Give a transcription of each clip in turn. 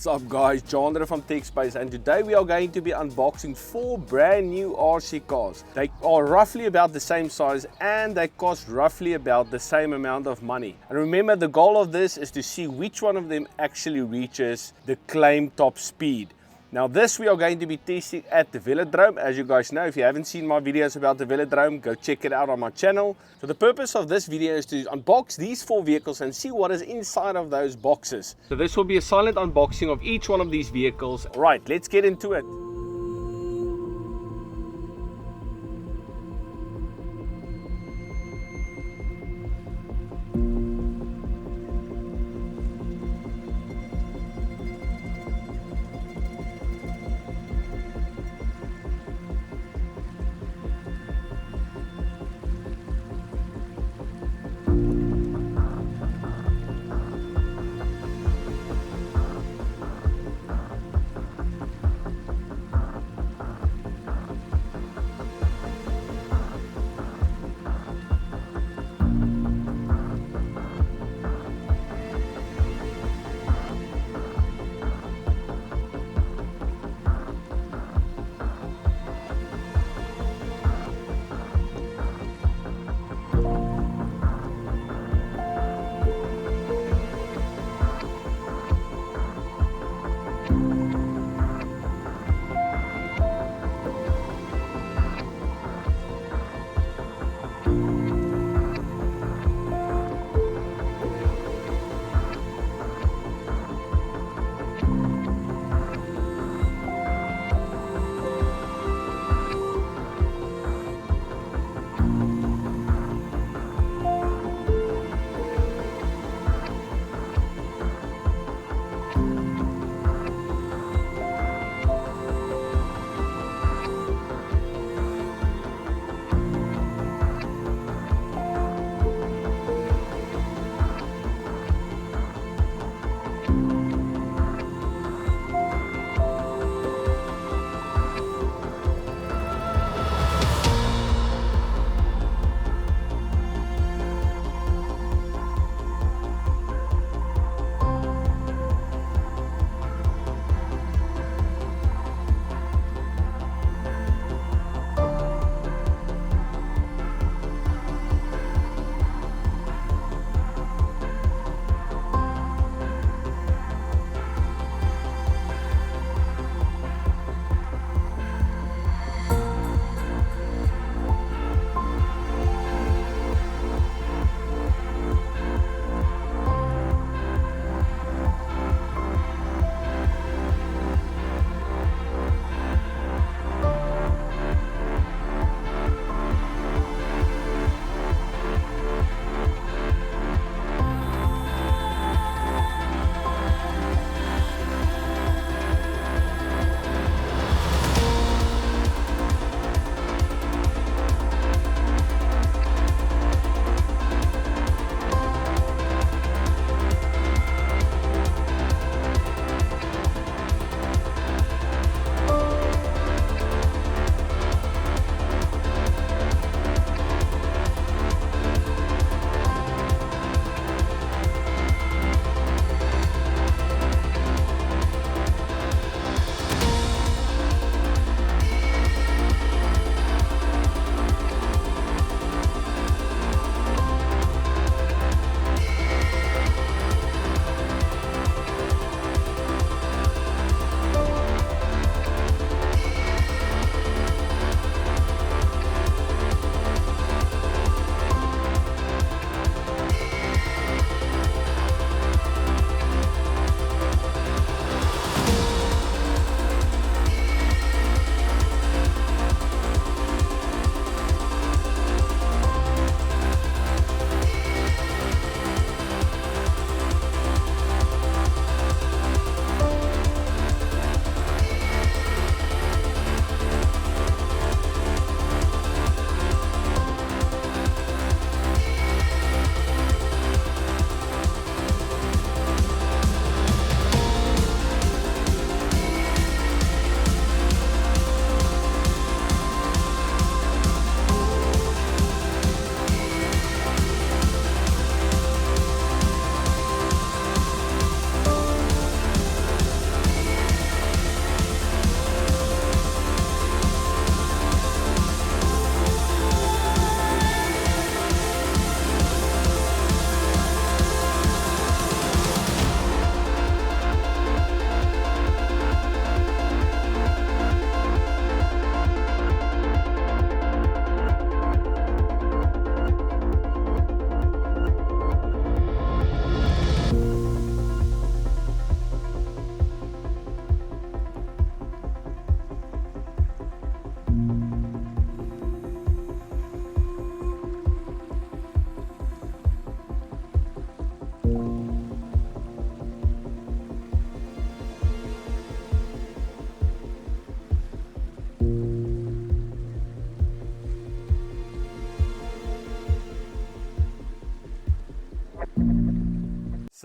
What's up guys, Chandra from TechSpace, and today we are going to be unboxing 4 brand new RC cars. They are roughly about the same size and they cost roughly about the same amount of money. And remember, the goal of this is to see which one of them actually reaches the claimed top speed. Now this we are going to be testing at the Velodrome. As you guys know, if you haven't seen my videos about the Velodrome, go check it out on my channel. So the purpose of this video is to unbox these 4 vehicles and see what is inside of those boxes. So this will be a silent unboxing of each one of these vehicles. All right, let's get into it.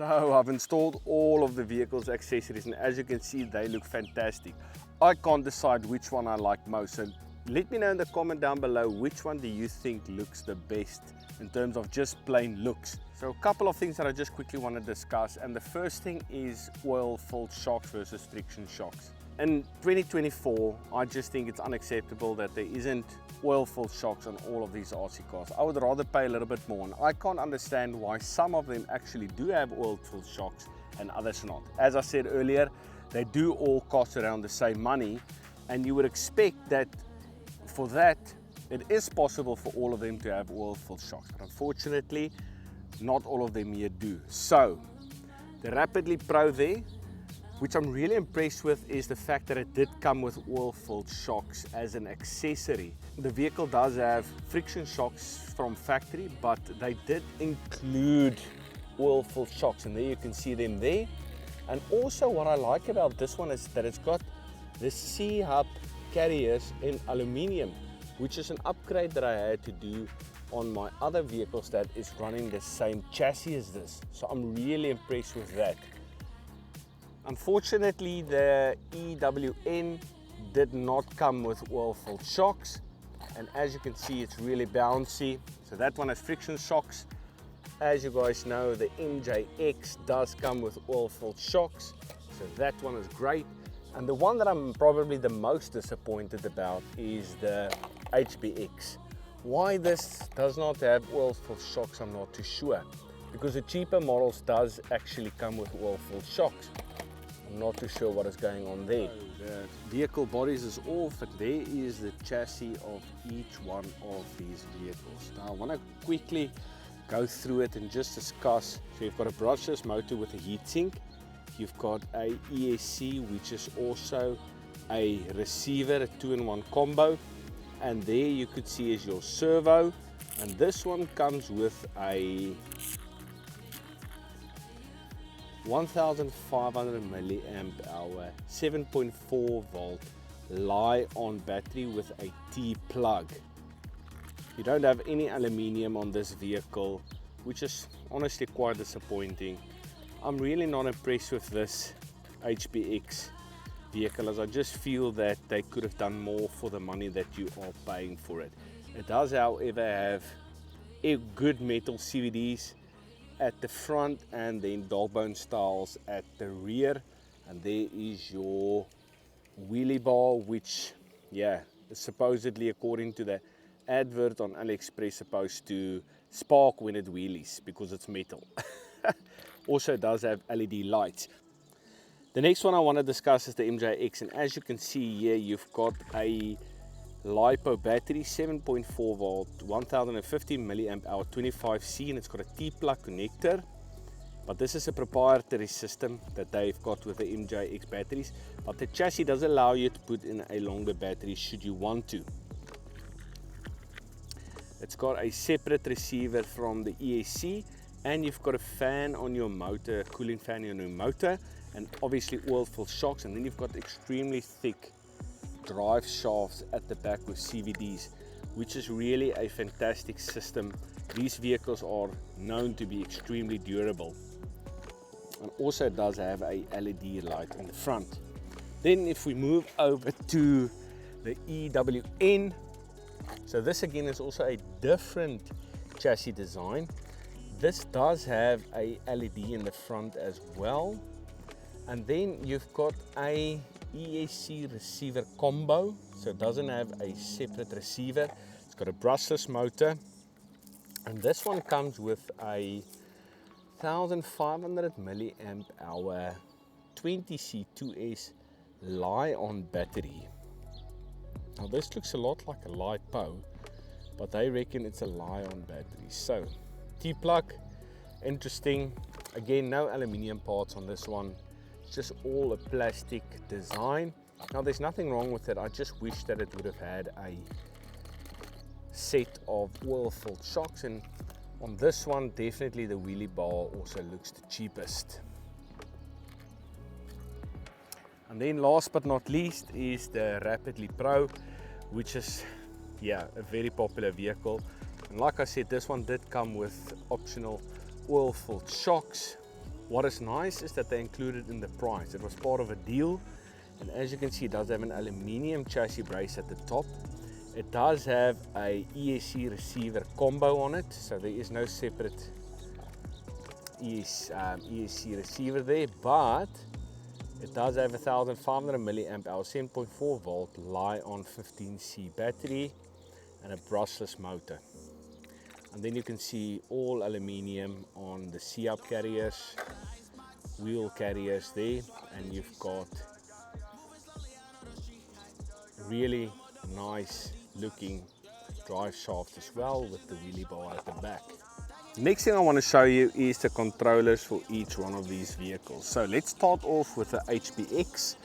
So I've installed all of the vehicle's accessories, and as you can see, they look fantastic. I can't decide which one I like most, so let me know in the comment down below which one do you think looks the best in terms of just plain looks. So a couple of things that I just quickly want to discuss, and the first thing is oil-filled shocks versus friction shocks. In 2024, I just think it's unacceptable that there isn't oil-filled shocks on all of these RC cars. I would rather pay a little bit more, and I can't understand why some of them actually do have oil-filled shocks and others not. As I said earlier, they do all cost around the same money, and you would expect that for that, it is possible for all of them to have oil-filled shocks, but unfortunately, not all of them here do. So, the Rapidly Pro there, which I'm really impressed with, is the fact that it did come with oil-filled shocks as an accessory. The vehicle does have friction shocks from factory, but they did include oil-filled shocks, and there you can see them there. And also what I like about this one is that it's got the C-hub carriers in aluminium, which is an upgrade that I had to do on my other vehicles that is running the same chassis as this. So I'm really impressed with that. Unfortunately, the EWN did not come with oil-filled shocks, and as you can see, it's really bouncy. So that one has friction shocks. As you guys know, the MJX does come with oil-filled shocks, so that one is great. And the one that I'm probably the most disappointed about is the HBX. Why this does not have oil-filled shocks, I'm not too sure, because the cheaper models does actually come with oil-filled shocks. I'm not too sure what is going on there. The vehicle bodies is off, and there is the chassis of each one of these vehicles. Now I want to quickly go through it and just discuss. So you've got a brushless motor with a heatsink. You've got a ESC, which is also a receiver, a 2-in-1 combo. And there you could see is your servo. And this one comes with a 1500 milliamp hour 7.4 volt Li-on battery with a T plug. You don't have any aluminium on this vehicle, which is honestly quite disappointing. I'm really not impressed with this HBX vehicle, as I just feel that they could have done more for the money that you are paying for it. It does, however, have a good metal CVDs at the front and then dog bone styles at the rear, and there is your wheelie bar, which is supposedly, according to the advert on AliExpress, supposed to spark when it wheelies because it's metal. Also does have LED lights. The next one I want to discuss is the MJX, and as you can see here, you've got a LiPo battery, 7.4 volt, 1050 milliamp hour, 25C, and it's got a T-plug connector. But this is a proprietary system that they've got with the MJX batteries. But the chassis does allow you to put in a longer battery should you want to. It's got a separate receiver from the ESC, and you've got a fan on your motor, a cooling fan on your motor, and obviously oil-filled shocks. And then you've got extremely thick drive shafts at the back with CVDs, which is really a fantastic system. These vehicles are known to be extremely durable, and also does have a LED light in the front. Then if we move over to the EWN, so this again is also a different chassis design. This does have a LED in the front as well, and then you've got a ESC receiver combo, so it doesn't have a separate receiver. It's got a brushless motor, and this one comes with a 1500 milliamp hour 20C2S Li-on battery. Now this looks a lot like a LiPo, but they reckon it's a Li-on battery. So T-plug, interesting. Again, no aluminium parts on this one. Just all a plastic design. Now there's nothing wrong with it, I just wish that it would have had a set of oil-filled shocks, and on this one definitely the wheelie bar also looks the cheapest. And then last but not least is the Rapidly Pro, which is a very popular vehicle, and like I said, this one did come with optional oil-filled shocks. What is nice is that they included in the price. It was part of a deal, and as you can see, it does have an aluminium chassis brace at the top. It does have a ESC receiver combo on it, so there is no separate ESC receiver there, but it does have a 1500 milliamp hour 7.4 volt Li-on 15C battery and a brushless motor. And then you can see all aluminium on the C-up carriers, wheel carriers there, and you've got really nice looking drive shaft as well with the wheelie bar at the back. Next thing I want to show you is the controllers for each one of these vehicles. So let's start off with the HPX.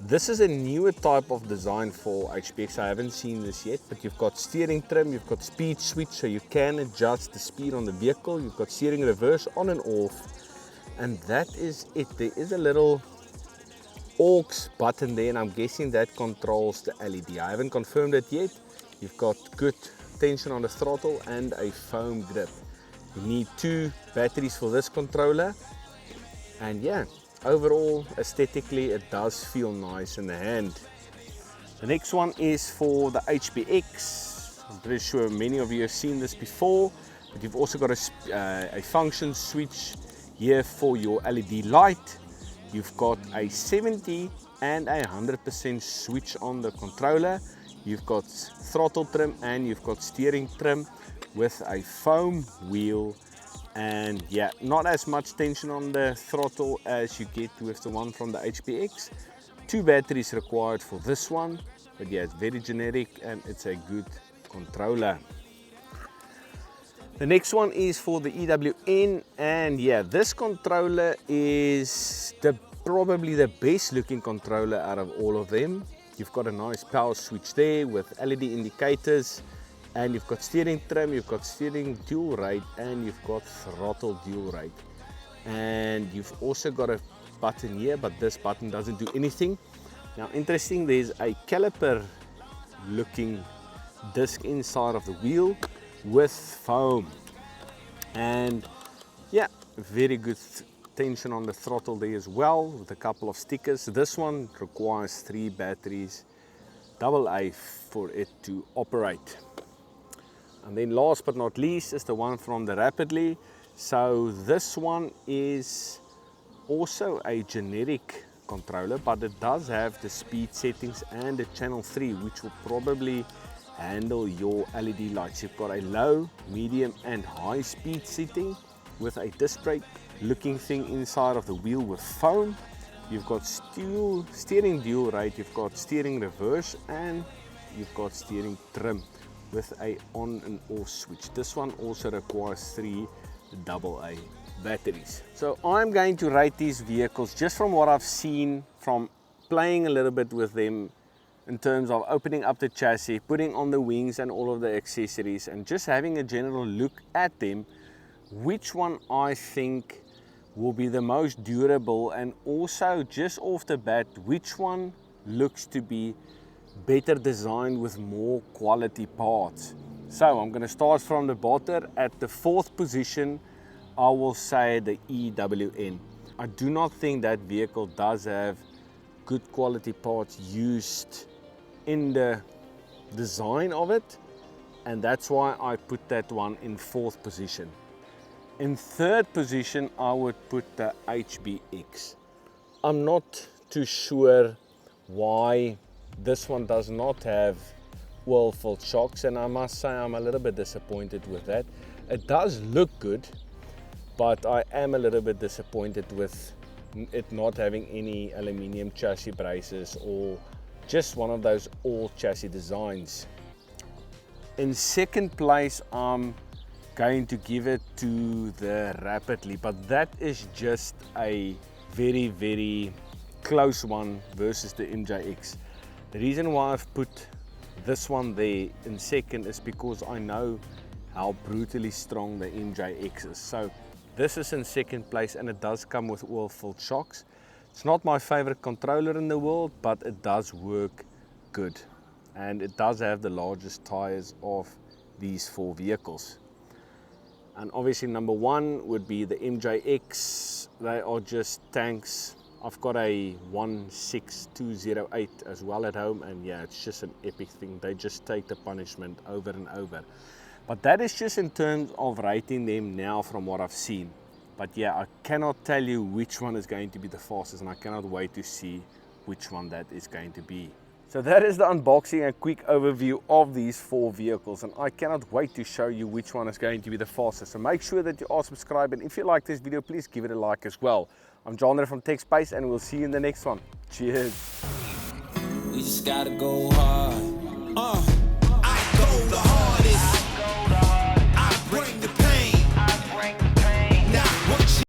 This is a newer type of design for HPX. I haven't seen this yet, but you've got steering trim, you've got speed switch, so you can adjust the speed on the vehicle. You've got steering reverse on and off, and that is it. There is a little aux button there, and I'm guessing that controls the LED. I haven't confirmed it yet. You've got good tension on the throttle and a foam grip. You need 2 batteries for this controller, and yeah, overall aesthetically it does feel nice in the hand. The next one is for the HPX. I'm pretty sure many of you have seen this before, but you've also got a function switch here for your LED light. You've got a 70 and a 100% switch on the controller. You've got throttle trim and you've got steering trim with a foam wheel, and yeah, not as much tension on the throttle as you get with the one from the HPX. 2 batteries required for this one, but yeah, it's very generic and it's a good controller. The next one is for the EWN, and yeah, this controller is probably the best looking controller out of all of them. You've got a nice power switch there with LED indicators, and you've got steering trim, you've got steering dual rate, and you've got throttle dual rate. And you've also got a button here, but this button doesn't do anything. Now interesting, there's a caliper looking disc inside of the wheel with foam, and yeah, very good tension on the throttle there as well with a couple of stickers. This one requires 3 batteries, AA, for it to operate. And then last but not least is the one from the Rapidly. So this one is also a generic controller, but it does have the speed settings and the channel 3, which will probably handle your LED lights. You've got a low, medium and high speed setting with a disc brake looking thing inside of the wheel with foam. You've got steering dual rate, you've got steering reverse, and you've got steering trim with a on and off switch. This one also requires 3 AA batteries. So I'm going to rate these vehicles just from what I've seen from playing a little bit with them, in terms of opening up the chassis, putting on the wings and all of the accessories, and just having a general look at them, which one I think will be the most durable, and also just off the bat, which one looks to be better designed with more quality parts. So I'm going to start from the bottom. At the 4th position, I will say the EWN. I do not think that vehicle does have good quality parts used in the design of it, and that's why I put that one in 4th position. In 3rd position, I would put the HBX. I'm not too sure why this one does not have oil-filled shocks, and I must say I'm a little bit disappointed with that. It does look good, but I am a little bit disappointed with it not having any aluminium chassis braces or just one of those all chassis designs. In 2nd place, I'm going to give it to the Rapidly, but that is just a very, very close one versus the MJX. The reason why I've put this one there in 2nd is because I know how brutally strong the MJX is. So this is in 2nd place, and it does come with oil-filled shocks. It's not my favorite controller in the world, but it does work good, and it does have the largest tires of these 4 vehicles. And obviously number one would be the MJX. They are just tanks. I've got a 16208 as well at home, and yeah, it's just an epic thing. They just take the punishment over and over. But that is just in terms of rating them now from what I've seen. But yeah, I cannot tell you which one is going to be the fastest, and I cannot wait to see which one that is going to be. So that is the unboxing and quick overview of these 4 vehicles, and I cannot wait to show you which one is going to be the fastest. So make sure that you are subscribed, and if you like this video, please give it a like as well. I'm John from TechSpace, and we'll see you in the next one. Cheers. We just gotta go hard. I go the hardest.